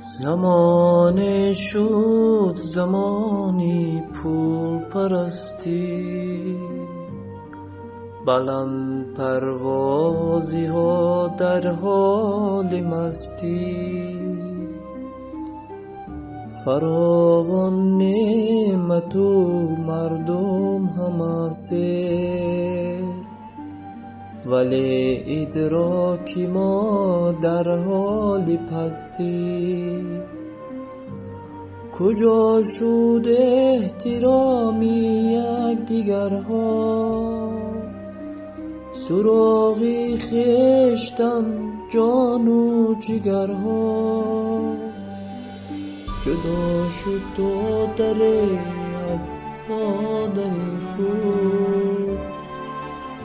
زمانه شد زمانی پولپرستی، بلند پروازی ها در حال مستی. فراوان نعمت و مردم همه سیر، ولی ادراک ما در حال پستی. کجا شد احترامی یکدیگرها، سراغی خویشتن جان و جگرها. جدا شد دادری از مادری خود،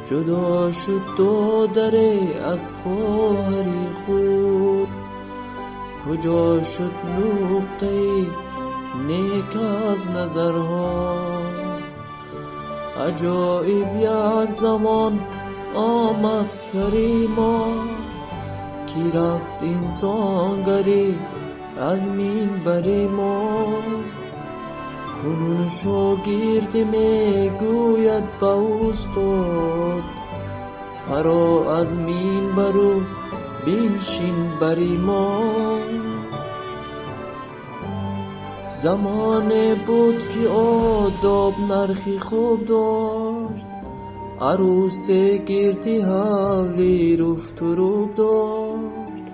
جدا شد دادری از خواهری خود. کجا شد نقطه نیک از نظرها، عجایب یک زمان آمد سری ما، کی رفت انسانگری از منبر ما. کنون شاگرد می گوید با استاد، فرا از منبر و بنشین بری ما. زمانه بود که آداب نرخی خوب داشت، عروس گردی حولی رفت و روب داشت.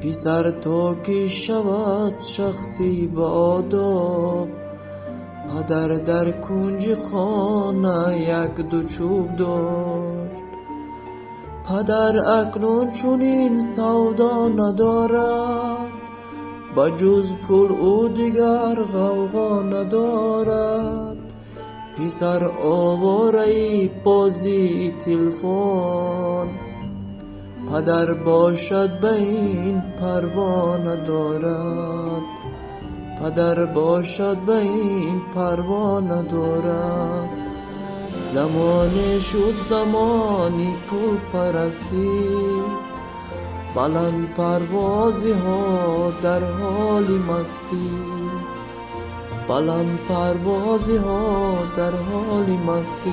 پسر تا که شود شخصی با آداب، پدر در کنج خانه یک دو چوب داشت. پدر اکنون چنین سودا ندارد، بجز پول او دیگر غوغا ندارد. پسر آواره بازی تلفن، پدر باشد به این پروا ندارد. پدر باشد به این پروا ندارد. زمانه شد زمانی پولپرستی، بلند پروازی ها در حال مستی. بلند پروازی ها در حال مستی.